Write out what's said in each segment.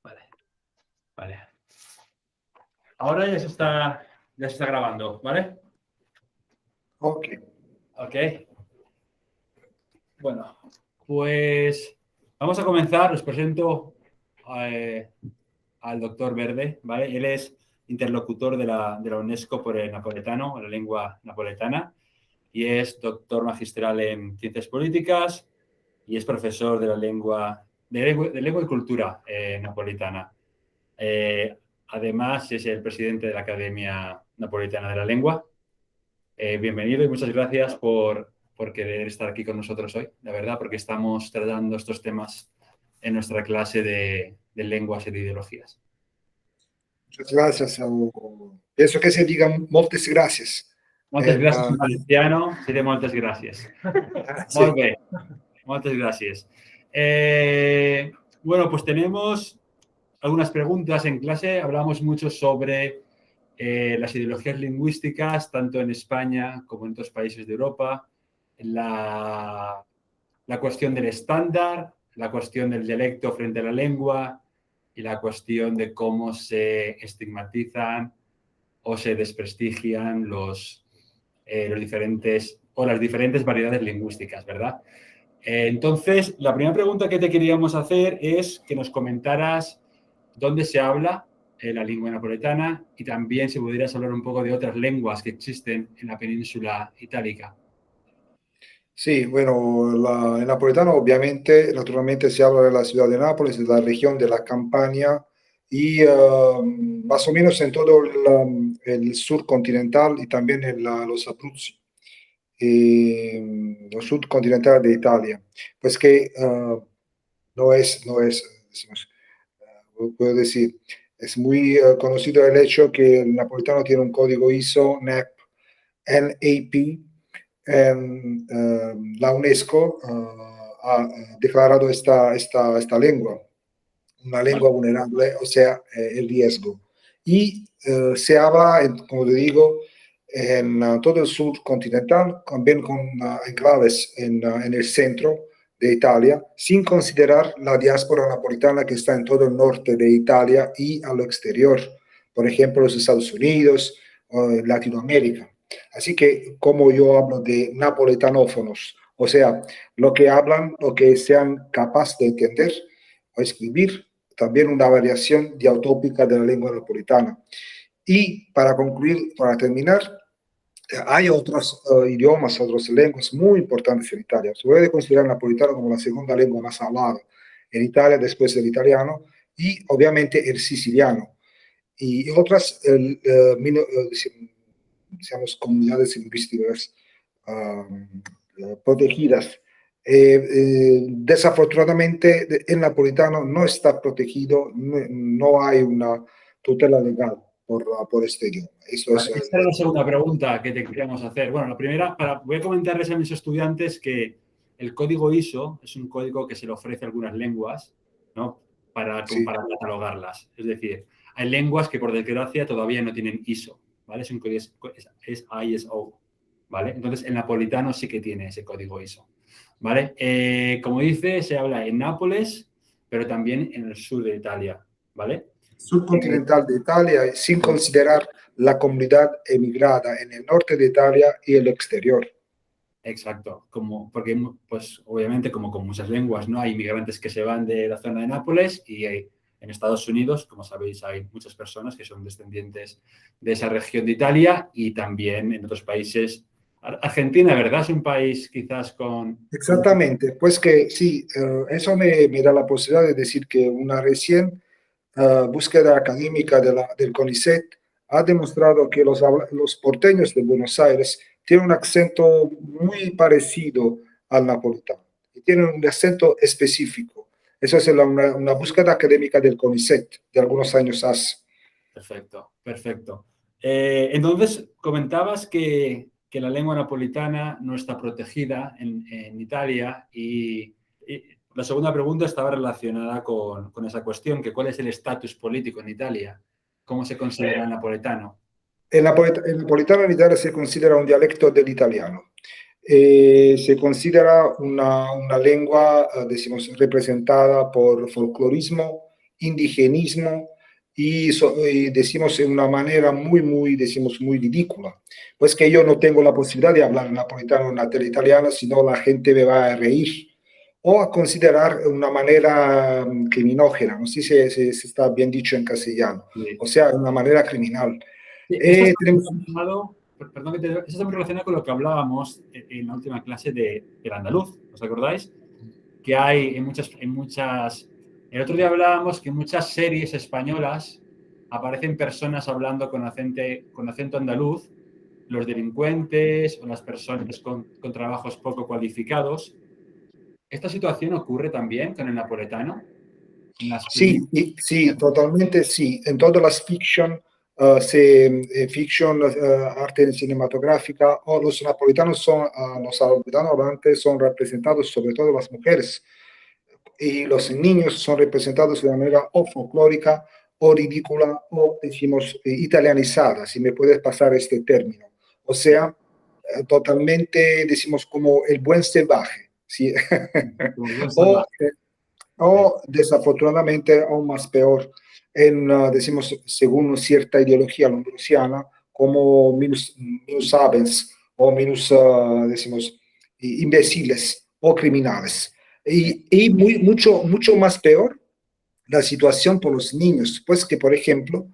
Vale, vale. Ahora ya se está grabando, ¿vale? Ok. Ok. Bueno, pues vamos a comenzar. Os presento al doctor Verde, ¿vale? Él es interlocutor de la UNESCO por el napoletano, la lengua napoletana, y es doctor magistral en ciencias políticas y es profesor de la lengua y cultura napolitana. Además, es el presidente de la Academia Napolitana de la Lengua. Bienvenido y muchas gracias por querer estar aquí con nosotros hoy, la verdad, porque estamos tratando estos temas en nuestra clase de lenguas y de ideologías. Muchas gracias. Pienso que se digan muchas gracias. Moltes gràcies en valenciano, diré moltes gràcies. Sí. Molt bé, moltes gracias. Bueno, pues tenemos algunas preguntas en clase. Hablamos mucho sobre las ideologías lingüísticas, tanto en España como en otros países de Europa, la cuestión del estándar, la cuestión del dialecto frente a la lengua y la cuestión de cómo se estigmatizan o se desprestigian los diferentes o las diferentes variedades lingüísticas, ¿verdad? Entonces, la primera pregunta que te queríamos hacer es que nos comentaras dónde se habla la lengua napoletana y también si pudieras hablar un poco de otras lenguas que existen en la península itálica. Sí, bueno, el napoletano obviamente, naturalmente se habla de la ciudad de Nápoles, de la región de la Campania y más o menos en todo el sur continental y también en los Abruzzi, los subcontinental de Italia. Pues que no es, decimos, puedo decir, es muy conocido el hecho que el napolitano tiene un código ISO NAP. La UNESCO ha declarado esta lengua una lengua vulnerable, o sea, el riesgo. Y se habla, como te digo, en todo el sur continental, también con enclaves en el centro de Italia, sin considerar la diáspora napolitana que está en todo el norte de Italia y a lo exterior, por ejemplo, los Estados Unidos o Latinoamérica. Así que, como yo hablo de napoletanófonos, o sea, lo que hablan, lo que sean capaces de entender o escribir, también una variación diautópica de la lengua napolitana. Y para concluir, para terminar, hay otros idiomas, otras lenguas muy importantes en Italia. Se puede considerar el napolitano como la segunda lengua más hablada en Italia después del italiano y obviamente el siciliano. Y otras, digamos, comunidades lingüísticas protegidas. Desafortunadamente, el napolitano no está protegido, no hay una tutela legal por este idioma. Eso Vale, es esta era la segunda pregunta que te queríamos hacer. Bueno, la primera, voy a comentarles a mis estudiantes que el código ISO es un código que se le ofrece a algunas lenguas, ¿no? para sí. catalogarlas. Es decir, hay lenguas que por desgracia todavía no tienen ISO, ¿vale? Es un código, es ISO, ¿vale? Entonces el napolitano sí que tiene ese código ISO, ¿vale? Como dice, se habla en Nápoles, pero también en el sur de Italia, ¿vale? Subcontinental de Italia, sin considerar la comunidad emigrada en el norte de Italia y el exterior. Exacto, porque pues obviamente como con muchas lenguas, ¿no? Hay inmigrantes que se van de la zona de Nápoles y en Estados Unidos, como sabéis, hay muchas personas que son descendientes de esa región deItalia y también en otros países. Argentina, ¿verdad? Es un país quizás con... Exactamente, pues que sí, eso me da la posibilidad de decir que una recién búsqueda académica del CONICET ha demostrado que los porteños de Buenos Aires tienen un acento muy parecido al napolitano y tienen un acento específico. Eso es una búsqueda académica del CONICET de algunos años hace. Perfecto, perfecto. Entonces, comentabas que la lengua napolitana no está protegida en Italia y la segunda pregunta estaba relacionada con esa cuestión, que cuál es el estatus político en Italia, cómo se considera el napoletano. El napolitano en Italia se considera un dialecto del italiano. Se considera una lengua, decimos, representada por folclorismo indigenismo y decimos en una manera decimos muy ridícula. Pues que yo no tengo la posibilidad de hablar napolitano en la tele italiana, sino la gente me va a reír o a considerar una manera criminógena, no sé si está bien dicho en castellano, Sí. o sea, una manera criminal. Sí, esto está muy Tenemos... relacionado, perdón que te esto está muy relacionado con lo que hablábamos en la última clase del andaluz, ¿os acordáis? Que hay el otro día hablábamos que en muchas series españolas aparecen personas hablando con acento andaluz, los delincuentes o las personas con trabajos poco cualificados. ¿Esta situación ocurre también con el napoletano? En las Sí, sí, totalmente sí. En todas las fiction, fiction, arte cinematográfica, o los napolitanos los napolitanos hablantes son representados sobre todo las mujeres y los niños son representados de manera o folclórica o ridícula o decimos italianizada, si me puedes pasar este término. O sea, totalmente decimos como el buen salvaje, ¿sí? o o desafortunadamente aún más peor, decimos, según cierta ideología lombrosiana, como minus sabens o decimos, imbéciles o criminales. Y mucho más peor la situación por los niños, pues que, por ejemplo,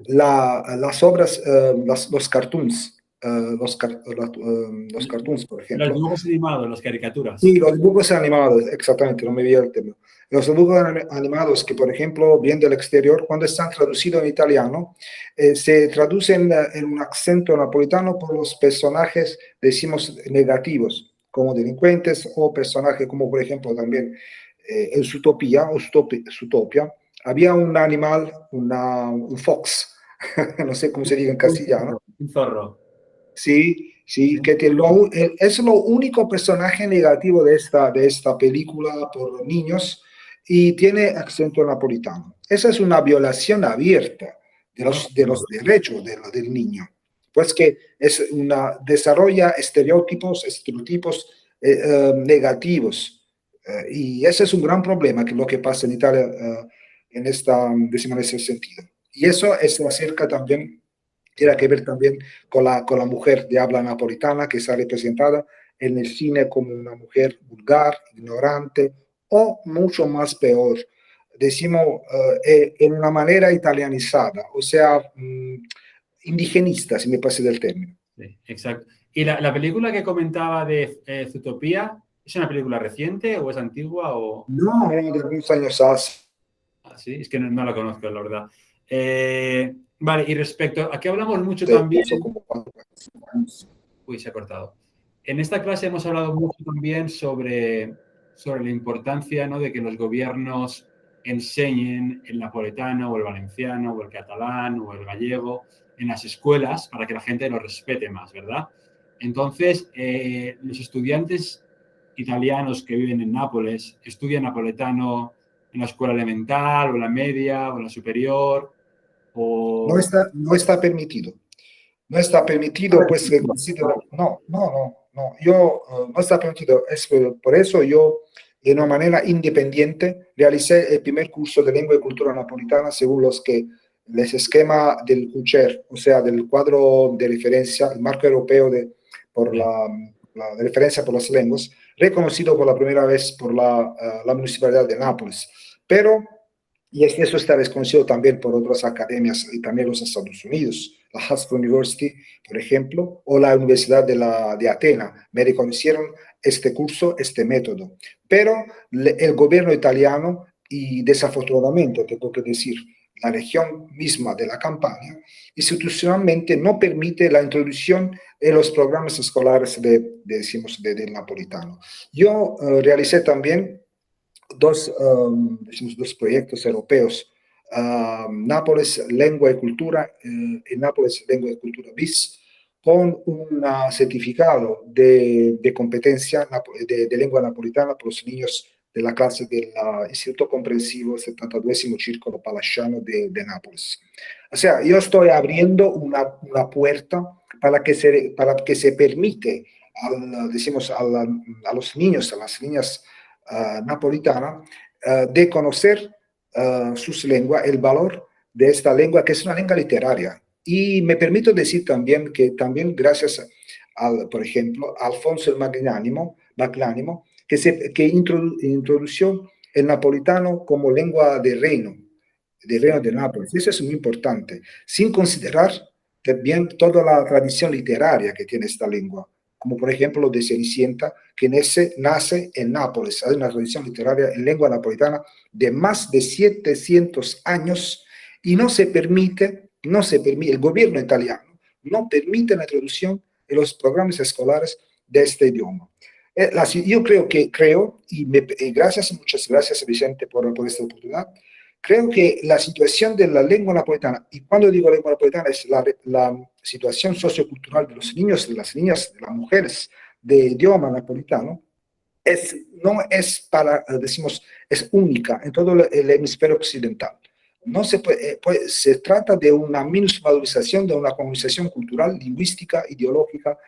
las obras, los cartoons, los cartoons, por los ejemplo, dibujos animados, las caricaturas. sí, los dibujos animados, exactamente, no me vi el tema. Los dibujos animados que, por ejemplo, vienen del exterior, cuando están traducidos en italiano, se traducen en un acento napolitano por los personajes, decimos, negativos, como delincuentes o personajes como, por ejemplo, también en Zootopia o Zootopia, había un animal, un fox, no sé cómo se diga en castellano. Un zorro. Sí, sí, es lo único personaje negativo de esta película por niños y tiene acento napolitano. Esa es una violación abierta de los derechos del niño, pues que desarrolla estereotipos negativos. Y ese es un gran problema, que es lo que pasa en Italia decimos, en ese sentido. Y eso es acerca también tiene que ver también con la mujer de habla napolitana que está representada en el cine como una mujer vulgar, ignorante o mucho más peor. Decimos en una manera italianizada, o sea, indigenista, si me pase del término. Sí, exacto. ¿Y la película que comentaba de Zootopia, es una película reciente o es antigua? O... No, de algunos años hace. Ah, sí, es que no la conozco, la verdad. Vale, y respecto, aquí hablamos mucho también... Como Uy, se ha cortado. En esta clase hemos hablado mucho también sobre la importancia, ¿no?, de que los gobiernos enseñen el napoletano o el valenciano o el catalán o el gallego en las escuelas para que la gente lo respete más, ¿verdad? Entonces, los estudiantes italianos que viven en Nápoles estudian napoletano en la escuela elemental o en la media o en la superior o... no está permitido. No está permitido, pues se considera, no, yo no está permitido. Es por eso yo, de una manera independiente, realicé el primer curso de lengua y cultura napolitana según los que les esquema del CUCHER, o sea, del cuadro de referencia, el marco europeo por de referencia por las lenguas, reconocido por la primera vez por la Municipalidad de Nápoles. Pero, y eso está reconocido también por otras academias y también los Estados Unidos, la Hasbro University, por ejemplo, o la Universidad de Atenas, me reconocieron este curso, este método. Pero el gobierno italiano, y desafortunadamente tengo que decir, la región misma de la Campania, institucionalmente no permite la introducción en los programas escolares del napolitano. Yo realicé también dos proyectos europeos, Nápoles Lengua y Cultura y Nápoles Lengua y Cultura BIS, con un certificado de competencia de lengua napolitana para los niños de la clase del Instituto Comprensivo 72 Círculo Palasciano de Nápoles. O sea, yo estoy abriendo una puerta para que se permite, decimos, a los niños, a las niñas napolitanas, de conocer sus lenguas, el valor de esta lengua, que es una lengua literaria. Y me permito decir también que también gracias al, por ejemplo, Alfonso el Magnánimo, que introdujo el napolitano como lengua de reino de Nápoles. Eso es muy importante, sin considerar también toda la tradición literaria que tiene esta lengua, como por ejemplo lo de Cenicienta, que nace en Nápoles. Hay una tradición literaria en lengua napolitana de más de 700 años y el gobierno italiano no permite la introducción en los programas escolares de este idioma. Yo muchas gracias Vicente por esta oportunidad. Creo que la situación de la lengua napolitana, y cuando digo lengua napolitana es la situación sociocultural de los niños, de las niñas, de las mujeres de idioma napolitano, no es decimos, es única en todo el hemisferio occidental. No se trata de una minusvalorización de una colonización cultural, lingüística, ideológica,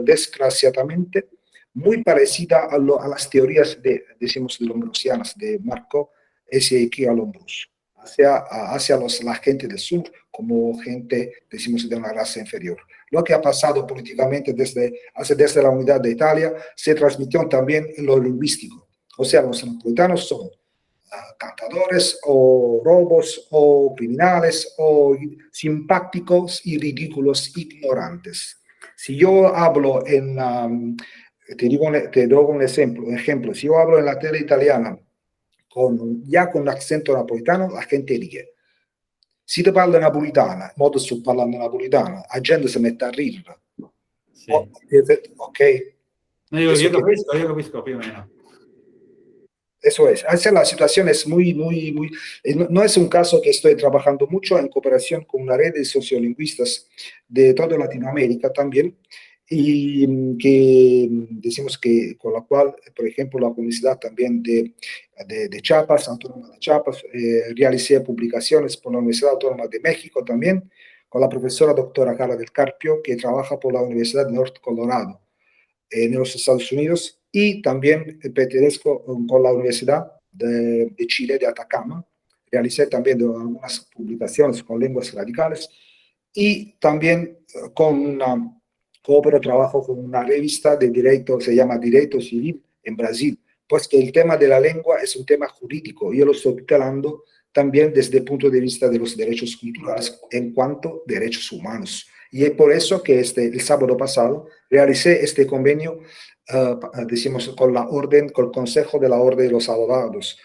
desgraciadamente muy parecida a las teorías decimos, lombrosianas de Marco Ezequiel Lombrus, hacia la gente del sur como gente, decimos, de una raza inferior. Lo que ha pasado políticamente desde la unidad de Italia se transmitió también en lo lingüístico. O sea, los napolitanos son cantadores o robos o criminales o simpáticos y ridículos ignorantes. Si yo hablo te doy un ejemplo, si yo hablo en la tele italiana ya con un acento napolitano, la gente ríe. Si ti parlo napolitano, in modo sto parlando napolitano, la gente si mette a ridere. Sí. Ok. No, yo capisco più o meno. Eso es. La situación es muy, no es un caso que estoy trabajando mucho en cooperación con una red de sociolingüistas de toda Latinoamérica también, y que decimos que con la cual, por ejemplo, la Universidad también de Chiapas, Autónoma de Chiapas, realicé publicaciones por la Universidad Autónoma de México también, con la profesora doctora Carla del Carpio, que trabaja por la Universidad de North Colorado en los Estados Unidos, y también pertenezco con la Universidad de Chile, de Atacama. Realicé también algunas publicaciones con lenguas radicales y también coopero, trabajo con una revista de derecho, se llama Derecho Civil en Brasil, pues que el tema de la lengua es un tema jurídico. Yo lo estoy tutelando también desde el punto de vista de los derechos culturales en cuanto a derechos humanos. Y es por eso que el sábado pasado realicé este convenio, decimos, con el Consejo de la Orden de los Abogados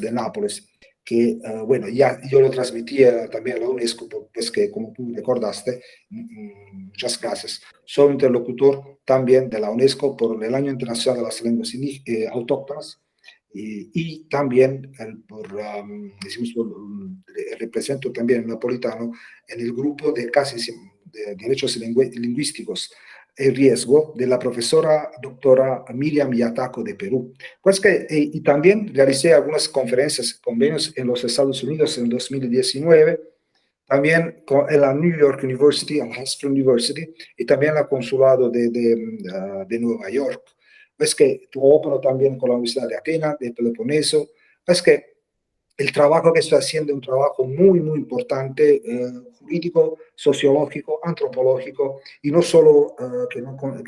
de Nápoles, que, bueno, ya yo lo transmití también a la UNESCO, pues que como tú recordaste, muchas gracias. Soy interlocutor también de la UNESCO por el Año Internacional de las Lenguas Autóctonas, y también represento también el napolitano en el grupo de derechos lingüísticos el riesgo de la profesora doctora Miriam Yataco de Perú. Pues y también realicé algunas convenios en los Estados Unidos en 2019, también en la New York University, en Hofstra University, y también en el consulado de Nueva York. Pues que trabajo también con la Universidad de Atenas, de Peloponeso. Pues que el trabajo que estoy haciendo es un trabajo muy importante, jurídico, sociológico, antropológico, y no solo, que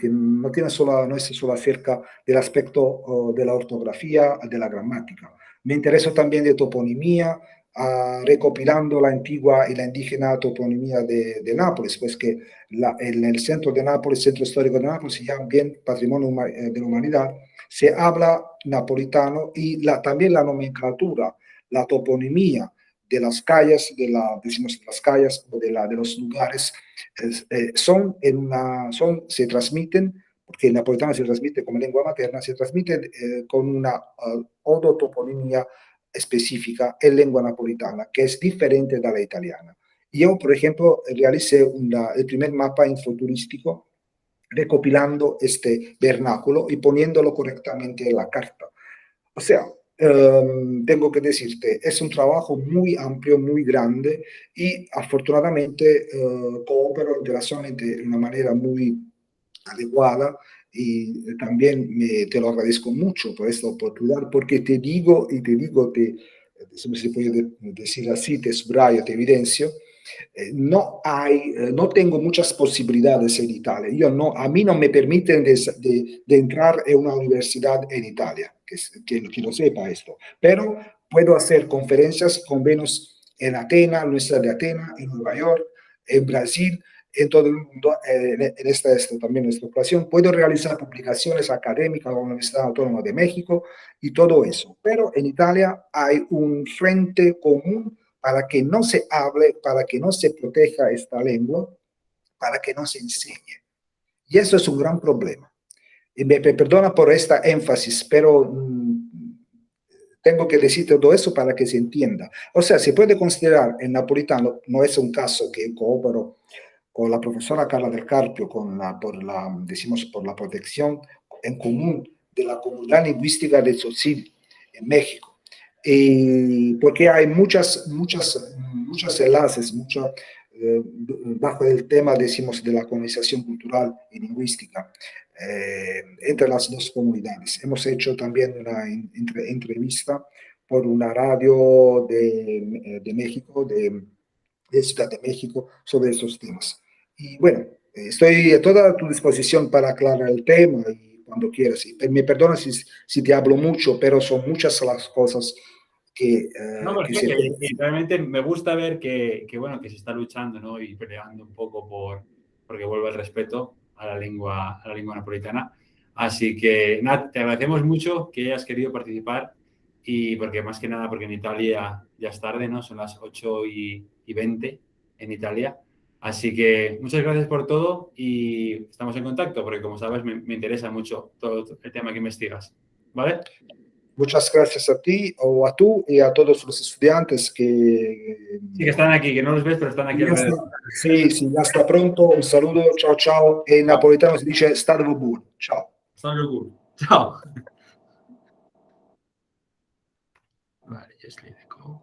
no es solo acerca del aspecto de la ortografía, de la gramática. Me intereso también de toponimia, recopilando la antigua y la indígena toponimia de Nápoles, pues que en el centro de Nápoles, centro histórico de Nápoles, ya bien patrimonio de la humanidad, se habla napolitano, y también la nomenclatura, la toponimia de las calles, decimos las calles o de los lugares, se transmiten, porque el napolitano se transmite como lengua materna, se transmite con una odotoponimia específica en lengua napolitana, que es diferente de la italiana. Yo, por ejemplo, realicé el primer mapa infoturístico recopilando este vernáculo y poniéndolo correctamente en la carta. O sea, tengo que decirte, es un trabajo muy amplio, muy grande, y afortunadamente coopero internacionalmente de una manera muy adecuada y también te lo agradezco mucho por esta oportunidad, porque te digo, si se puede decir así, te subrayo, te evidencio, no tengo muchas posibilidades en Italia. A mí no me permiten de entrar en una universidad en Italia, que lo sepa esto, pero puedo hacer conferencias, convenios en Atenas, la Universidad de Atenas, en Nueva York, en Brasil, en todo el mundo, en esta también en esta ocasión. Puedo realizar publicaciones académicas en la Universidad Autónoma de México y todo eso. Pero en Italia hay un frente común para que no se hable, para que no se proteja esta lengua, para que no se enseñe. Y eso es un gran problema. Y me perdona por esta énfasis, pero tengo que decir todo eso para que se entienda. O sea, se puede considerar el napolitano, no es un caso que coopero con la profesora Carla del Carpio, decimos, por la protección en común de la comunidad lingüística de Tzotzil en México. Porque hay muchos enlaces, bajo el tema, decimos, de la colonización cultural y lingüística entre las dos comunidades. Hemos hecho también una entrevista por una radio de México, de Ciudad de México, sobre esos temas. Y bueno, estoy a toda tu disposición para aclarar el tema y cuando quieras. Y me perdona si te hablo mucho, pero son muchas las cosas que, no, que porque se realmente me gusta ver bueno, que se está luchando, ¿no? Y peleando un poco porque vuelva el respeto a la lengua napolitana. Así que nada, te agradecemos mucho que hayas querido participar y porque más que nada porque en Italia ya es tarde, ¿no? Son las 8:20 en Italia. Así que muchas gracias por todo y estamos en contacto porque como sabes me interesa mucho todo el tema que investigas. ¿Vale? Muchas gracias a ti o a tú y a todos los estudiantes que... Sí, que están aquí, que no los ves, pero están aquí alrededor. Sí, sí, hasta pronto. Un saludo. Chao, chao. En napolitano se dice stato buono. Ciao. Stato. Ciao. Vale, just leave the call.